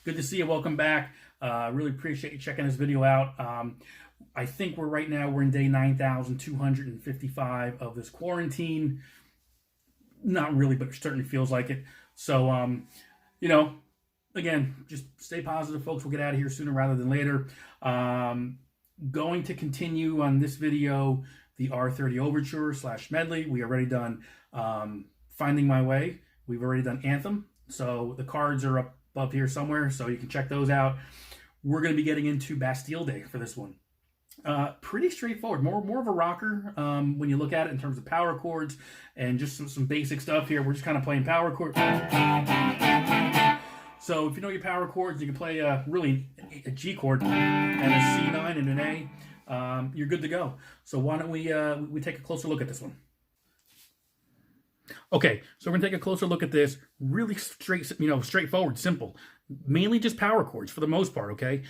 Good to see you. Welcome back. Really appreciate you checking this video out. I think we're in day 9,255 of this quarantine. Not really, but it certainly feels like it. So, again, just stay positive, folks. We'll get out of here sooner rather than later. Going to continue on this video, the r30 Overture / medley. We already done Finding My Way. We've already done Anthem. So the cards are up above here somewhere, so you can check those out. We're going to be getting into Bastille Day for this one. Pretty straightforward, more of a rocker when you look at it in terms of power chords and just some basic stuff here. We're just kind of playing power chords. So if you know your power chords, you can play really a G chord and a C9 and an A. You're good to go. So why don't we take a closer look at this one? Okay, so we're gonna take a closer look at this. Really straightforward, simple. Mainly just power chords for the most part. Okay,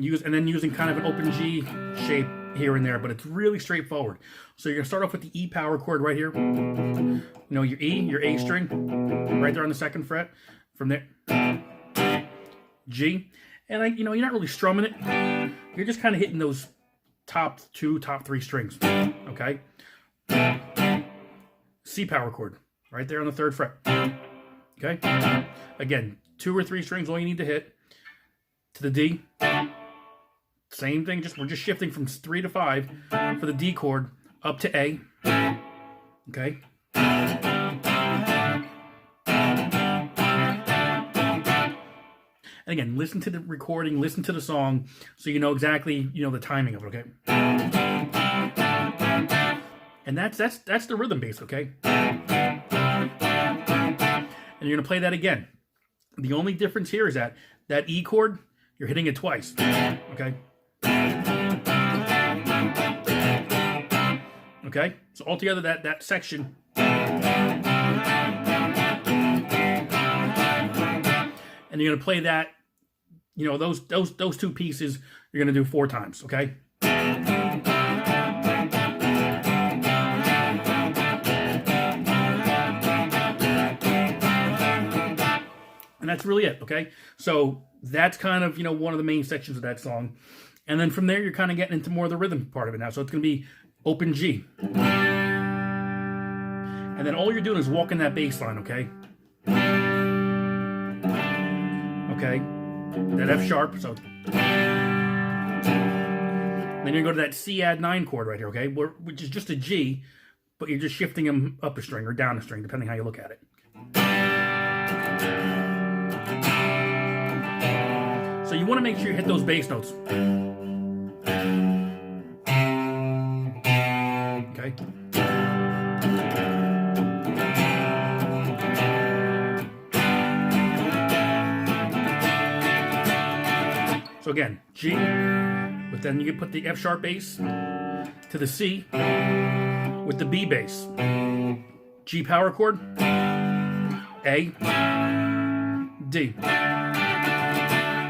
using kind of an open G shape here and there, but it's really straightforward. So you're gonna start off with the E power chord right here. Your E, your A string, right there on the 2nd fret. From there, G, and you're not really strumming it. You're just kind of hitting those top 2, top 3 strings. Okay. C power chord, right there on the 3rd fret. Okay? Again, 2 or 3 strings, all you need to hit. To the D. Same thing, we're just shifting from 3 to 5 for the D chord up to A. Okay? And again, listen to the recording, listen to the song, so you know exactly, the timing of it, okay? And that's the rhythm base, okay? And you're gonna play that again. The only difference here is that E chord, you're hitting it twice, okay? Okay, so altogether that section. And you're gonna play that, those 2 pieces, you're gonna do 4 times, okay? And that's really it, okay? So that's kind of, one of the main sections of that song. And then from there, you're kind of getting into more of the rhythm part of it now. So it's going to be open G. And then all you're doing is walking that bass line, okay? Okay? That F sharp, so. Then you're going to go to that C add 9 chord right here, okay? Which is just a G, but you're just shifting them up a string or down a string, depending how you look at it. So you want to make sure you hit those bass notes. Okay. So again, G, but then you can put the F sharp bass to the C with the B bass. G power chord, A, D.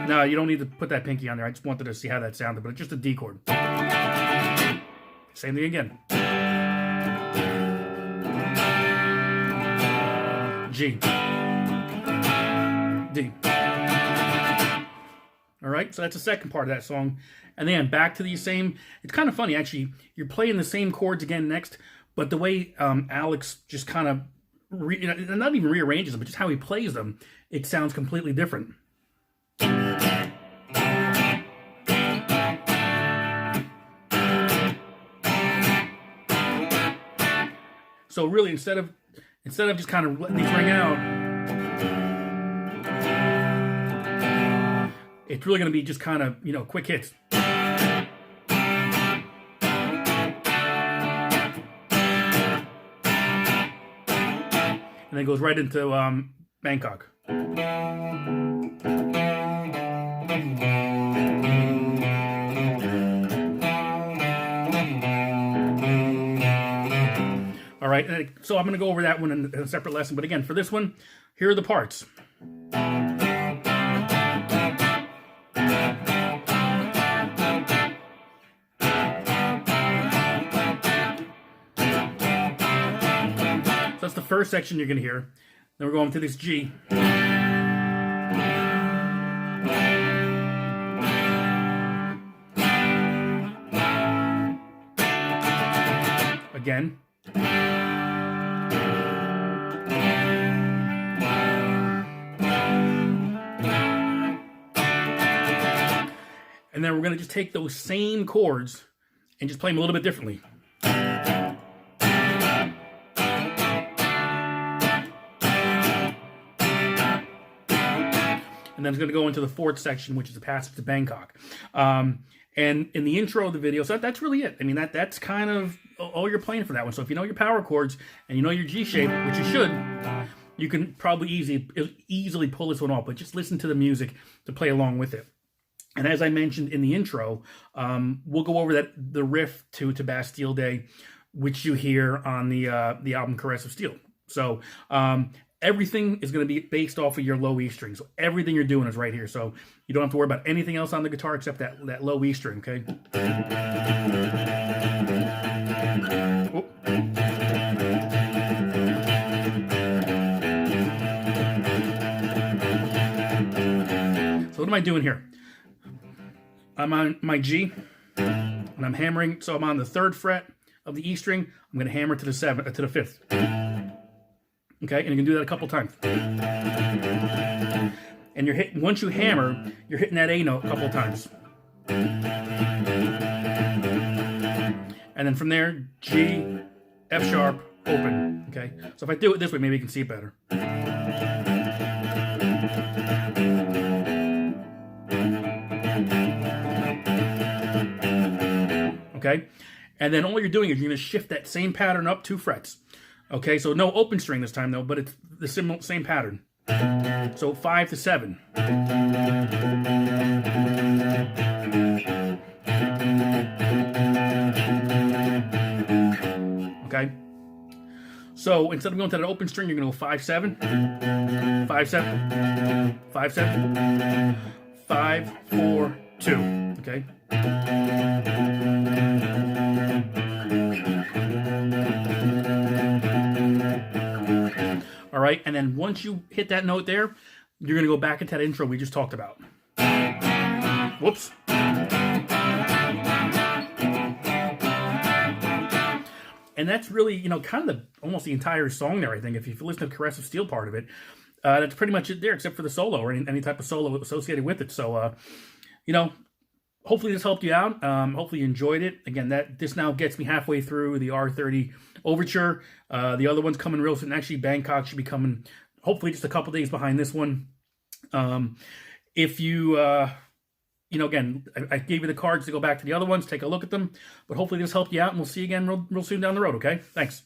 No, you don't need to put that pinky on there. I just wanted to see how that sounded, but it's just a D chord. Same thing again. G. D. All right, so that's the second part of that song. And then back to the same, it's kind of funny, actually. You're playing the same chords again next, but the way Alex just kind of, not even rearranges them, but just how he plays them, it sounds completely different. So really, instead of just kind of letting these ring out, it's really going to be just kind of, quick hits. And then goes right into Bangkok. All right, so I'm going to go over that one in a separate lesson. But again, for this one, here are the parts. that's the first section you're going to hear. Then we're going to this G. again. And then we're going to just take those same chords and just play them a little bit differently. And then it's going to go into the fourth section, which is the passage to Bangkok. And in the intro of the video, so that's really it. I mean, that's kind of all you're playing for that one. So if you know your power chords and you know your G shape, which you should, you can probably easily pull this one off. But just listen to the music to play along with it. And as I mentioned in the intro, we'll go over the riff to Bastille Day, which you hear on the album Caress of Steel. So everything is going to be based off of your low E string. So everything you're doing is right here. So you don't have to worry about anything else on the guitar except that low E string, okay? Oh. So what am I doing here? I'm on my G, and I'm hammering. So I'm on the 3rd fret of the E string. I'm going to hammer to the 5th. Okay, and you can do that a couple times. And you're hitting, once you hammer, you're hitting that A note a couple times. And then from there, G, F sharp, open. Okay, so if I do it this way, maybe you can see it better. Okay, and then all you're doing is you're going to shift that same pattern up 2 frets. Okay, so no open string this time though, but it's the same pattern. So 5 to 7. Okay, so instead of going to that open string, you're going to go 5 7, 5 7, 5 7, 5 4 2. Okay. All right, and then once you hit that note there, you're going to go back into that intro we just talked about. Whoops. And that's really, kind of almost the entire song there, I think. If you listen to the Caress of Steel part of it, that's pretty much it there, except for the solo or any type of solo associated with it. So, hopefully this helped you out. Hopefully you enjoyed it. Again, this now gets me halfway through the R30 Overture. The other one's coming real soon. Actually, Bangkok should be coming hopefully just a couple days behind this one. If you, again, I gave you the cards to go back to the other ones. Take a look at them. But hopefully this helped you out, and we'll see you again real soon down the road, okay? Thanks.